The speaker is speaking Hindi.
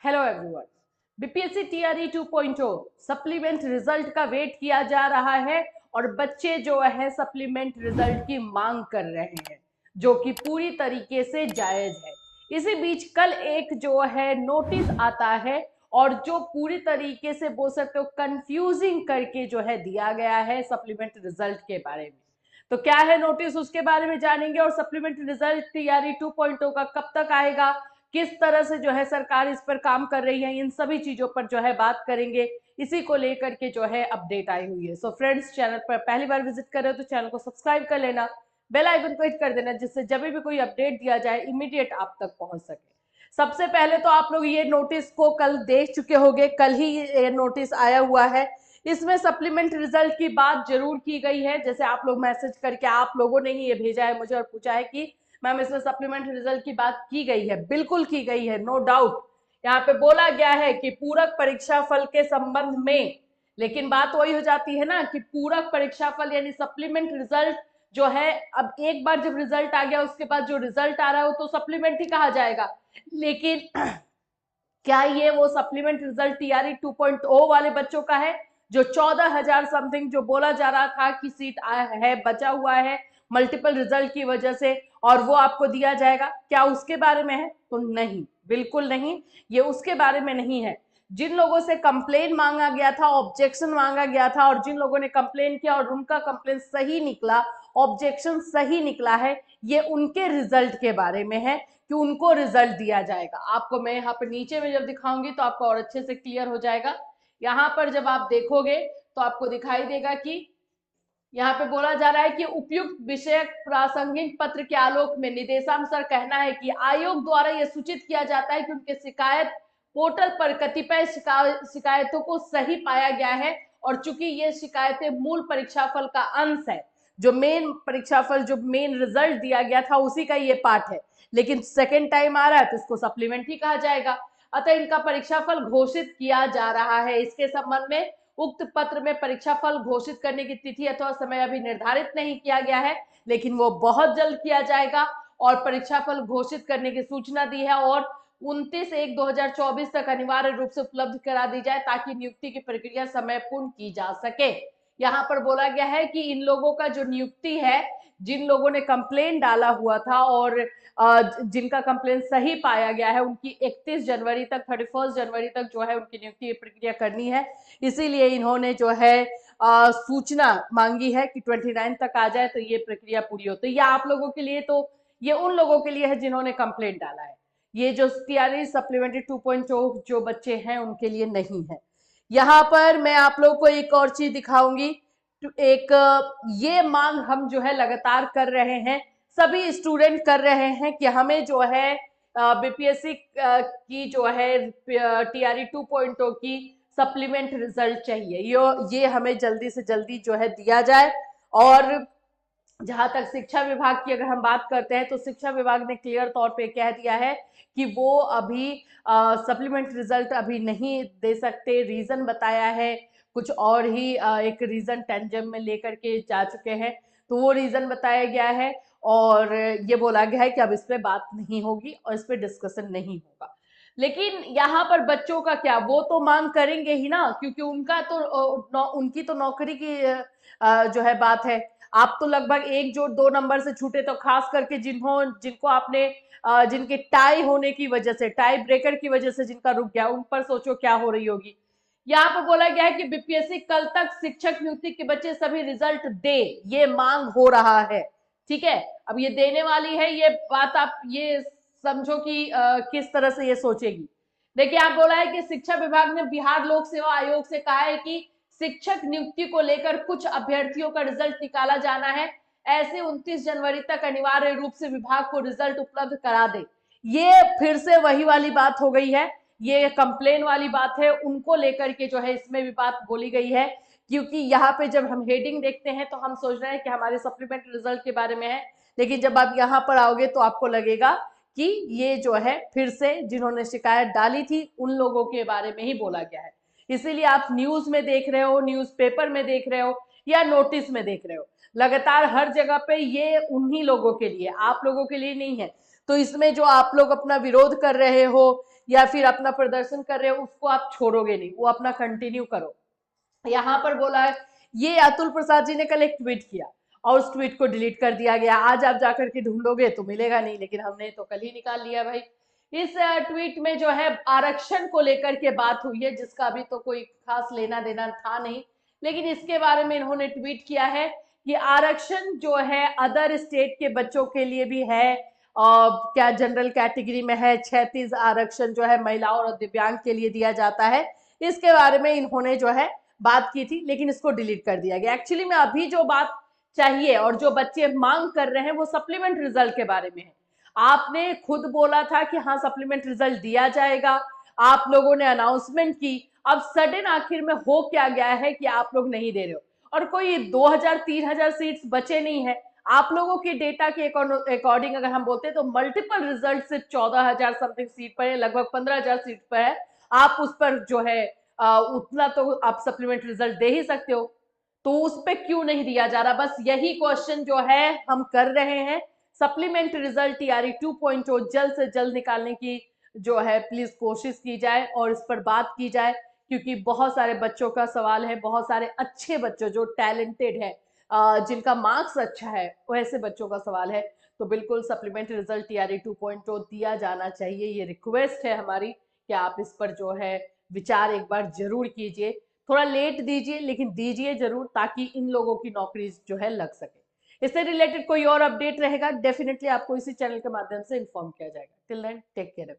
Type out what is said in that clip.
Hello everyone. BPSC TRE 2.0 supplement result का वेट किया जा रहा है और बच्चे जो है सप्लीमेंट रिजल्ट की मांग कर रहे हैं, जो कि पूरी तरीके से जायज है। इसी बीच कल एक जो है नोटिस आता है और जो पूरी तरीके से बोल सकते हो कंफ्यूजिंग करके जो है दिया गया है सप्लीमेंट रिजल्ट के बारे में। तो क्या है नोटिस, उसके बारे में जानेंगे। और सप्लीमेंट रिजल्ट टीआरई 2.0 का कब तक आएगा, किस तरह से जो है सरकार इस पर काम कर रही है, इन सभी चीजों पर जो है बात करेंगे। इसी को लेकर के जो है अपडेट आई हुई है। सो फ्रेंड्स, चैनल पर पहली बार विजिट कर रहे हो तो चैनल को सब्सक्राइब कर लेना, बेल आइकन को हिट कर देना, जिससे जब भी कोई अपडेट दिया जाए इमीडिएट आप तक पहुंच सके। सबसे पहले तो आप लोग ये नोटिस को कल देख चुके होंगे, कल ही ये नोटिस आया हुआ है। इसमें सप्लीमेंट रिजल्ट की बात जरूर की गई है। जैसे आप लोग मैसेज करके आप लोगों ने ही ये भेजा है मुझे और पूछा है कि मैम इसमें सप्लीमेंट रिजल्ट की बात की गई है। बिल्कुल की गई है, नो डाउट। यहाँ पे बोला गया है कि पूरक परीक्षा फल के संबंध में, लेकिन बात वही हो जाती है ना कि पूरक परीक्षा फल यानी सप्लीमेंट रिजल्ट जो है, अब एक बार जब रिजल्ट आ गया उसके बाद जो रिजल्ट आ रहा है वो तो सप्लीमेंट ही कहा जाएगा। लेकिन क्या ये वो सप्लीमेंट रिजल्ट टीआरई 2.0 वाले बच्चों का है जो 14,000 समथिंग जो बोला जा रहा था कि सीट है, बचा हुआ है मल्टीपल रिजल्ट की वजह से, और वो आपको दिया जाएगा? क्या उसके बारे में है? तो नहीं, बिल्कुल नहीं, ये उसके बारे में नहीं है। जिन लोगों से कंप्लेन मांगा गया था, ऑब्जेक्शन मांगा गया था, और जिन लोगों ने कंप्लेन किया और उनका कंप्लेन सही निकला, ऑब्जेक्शन सही निकला है, ये उनके रिजल्ट के बारे में है कि उनको रिजल्ट दिया जाएगा। आपको मैं यहाँ पर नीचे में जब दिखाऊंगी तो आपको और अच्छे से क्लियर हो जाएगा। यहाँ पर जब आप देखोगे तो आपको दिखाई देगा कि यहाँ पे बोला जा रहा है कि उपयुक्त विषय प्रासंगिक पत्र के आलोक में निदेशानुसार कहना है कि आयोग द्वारा यह सूचित किया जाता है कि उनके शिकायत पोर्टल पर कतिपय शिकायतों को सही पाया गया है, और चूंकि ये शिकायतें मूल परीक्षाफल का अंश है, जो मेन परीक्षाफल जो मेन रिजल्ट दिया गया था उसी का ये पार्ट है, लेकिन सेकेंड टाइम आ रहा है तो इसको सप्लीमेंट ही कहा जाएगा। अतः इनका परीक्षाफल घोषित किया जा रहा है। इसके संबंध में उक्त पत्र में परीक्षाफल घोषित करने की तिथि अथवा समय अभी निर्धारित नहीं किया गया है, लेकिन वो बहुत जल्द किया जाएगा। और परीक्षाफल घोषित करने की सूचना दी है और 29/1/2024 तक अनिवार्य रूप से उपलब्ध करा दी जाए ताकि नियुक्ति की प्रक्रिया समय पूर्ण की जा सके। यहाँ पर बोला गया है कि इन लोगों का जो नियुक्ति है, जिन लोगों ने कंप्लेन डाला हुआ था और जिनका कंप्लेन सही पाया गया है, उनकी 31 जनवरी तक 31 जनवरी तक जो है उनकी नियुक्ति की प्रक्रिया करनी है। इसीलिए इन्होंने जो है सूचना मांगी है कि 29 तक आ जाए तो ये प्रक्रिया पूरी हो। तो ये आप लोगों के लिए, तो ये उन लोगों के लिए है जिन्होंने कंप्लेंट डाला है। ये जो टीआरई सप्लीमेंट्री 2.0 जो बच्चे हैं उनके लिए नहीं है। यहाँ पर मैं आप लोगों को एक और चीज दिखाऊंगी। एक ये मांग हम जो है लगातार कर रहे हैं, सभी स्टूडेंट कर रहे हैं कि हमें जो है बीपीएससी की जो है टीआरई 2.0 की सप्लीमेंट रिजल्ट चाहिए। ये हमें जल्दी से जल्दी जो है दिया जाए। और जहां तक शिक्षा विभाग की अगर हम बात करते हैं तो शिक्षा विभाग ने क्लियर तौर पे कह दिया है कि वो अभी सप्लीमेंट रिजल्ट अभी नहीं दे सकते। रीजन बताया है कुछ और ही, एक रीजन टेंजम में लेकर के जा चुके हैं, तो वो रीजन बताया गया है और ये बोला गया है कि अब इस पे बात नहीं होगी और इस पे डिस्कशन नहीं होगा। लेकिन यहाँ पर बच्चों का क्या, वो तो मांग करेंगे ही ना, क्योंकि उनका तो उनकी तो नौकरी की जो है बात है। आप तो लगभग 1-2 नंबर से छूटे, तो खास करके जिनको आपने जिनके टाई होने की वजह से, टाई ब्रेकर की वजह से जिनका रुक गया, उन पर सोचो क्या हो रही होगी। यहाँ पर बोला गया है कि बीपीएससी कल तक शिक्षक नियुक्ति के बच्चे सभी रिजल्ट दे, ये मांग हो रहा है। ठीक है, अब ये देने वाली है, ये बात आप ये समझो कि किस तरह से ये सोचेगी। देखिए, आप बोला है कि शिक्षा विभाग ने बिहार लोक सेवा आयोग से कहा है कि शिक्षक नियुक्ति को लेकर कुछ अभ्यर्थियों का रिजल्ट निकाला जाना है, ऐसे 29 जनवरी तक अनिवार्य रूप से विभाग को रिजल्ट उपलब्ध करा दे। ये फिर से वही वाली बात हो गई है, ये कंप्लेन वाली बात है, उनको लेकर के जो है इसमें भी बात बोली गई है। क्योंकि यहाँ पे जब हम हेडिंग देखते हैं तो हम सोच रहे हैं कि हमारे सप्लीमेंट रिजल्ट के बारे में है, लेकिन जब आप यहाँ पर आओगे तो आपको लगेगा कि ये जो है फिर से जिन्होंने शिकायत डाली थी उन लोगों के बारे में ही बोला गया है। इसीलिए आप न्यूज में देख रहे हो, न्यूज़पेपर में देख रहे हो या नोटिस में देख रहे हो, लगातार हर जगह पे ये उन्हीं लोगों के लिए, आप लोगों के लिए नहीं है। तो इसमें जो आप लोग अपना विरोध कर रहे हो या फिर अपना प्रदर्शन कर रहे हो उसको आप छोड़ोगे नहीं, वो अपना कंटिन्यू करो। यहाँ पर बोला है, ये अतुल प्रसाद जी ने कल एक ट्वीट किया और उस ट्वीट को डिलीट कर दिया गया। आज आप जाकर के ढूंढोगे तो मिलेगा नहीं, लेकिन हमने तो कल ही निकाल लिया भाई। इस ट्वीट में जो है आरक्षण को लेकर के बात हुई है, जिसका अभी तो कोई खास लेना देना था नहीं, लेकिन इसके बारे में इन्होंने ट्वीट किया है कि आरक्षण जो है अदर स्टेट के बच्चों के लिए भी है, और क्या जनरल कैटेगरी में है, 36 आरक्षण जो है महिलाओं और दिव्यांग के लिए दिया जाता है। इसके बारे में इन्होंने जो है बात की थी, लेकिन इसको डिलीट कर दिया गया। एक्चुअली में अभी जो बात चाहिए और जो बच्चे मांग कर रहे हैं वो सप्लीमेंट रिजल्ट के बारे में है। आपने खुद बोला था कि हाँ सप्लीमेंट रिजल्ट दिया जाएगा, आप लोगों ने अनाउंसमेंट की, अब सडन आखिर में हो क्या गया है कि आप लोग नहीं दे रहे हो। और कोई 2000-3000 सीट्स बचे नहीं है। आप लोगों के डेटा के अकॉर्डिंग अगर हम बोलते हैं तो मल्टीपल रिजल्ट से 14,000 समथिंग सीट पर है, लगभग 15,000 सीट पर है। आप उस पर जो है उतना तो आप सप्लीमेंट रिजल्ट दे ही सकते हो, तो उस पर क्यों नहीं दिया जा रहा? बस यही क्वेश्चन जो है हम कर रहे हैं। सप्लीमेंट रिजल्ट टीआरई 2.0 जल्द से जल्द निकालने की जो है प्लीज कोशिश की जाए और इस पर बात की जाए, क्योंकि बहुत सारे बच्चों का सवाल है, बहुत सारे अच्छे बच्चों जो टैलेंटेड है, जिनका मार्क्स अच्छा है, वैसे बच्चों का सवाल है। तो बिल्कुल सप्लीमेंट्री रिजल्ट टीआरई 2.0 दिया जाना चाहिए, ये रिक्वेस्ट है हमारी कि आप इस पर जो है विचार एक बार जरूर कीजिए। थोड़ा लेट दीजिए लेकिन दीजिए जरूर, ताकि इन लोगों की नौकरी जो है लग सके। इससे रिलेटेड कोई और अपडेट रहेगा डेफिनेटली आपको इसी चैनल के माध्यम से इन्फॉर्म किया जाएगा। Till then take care.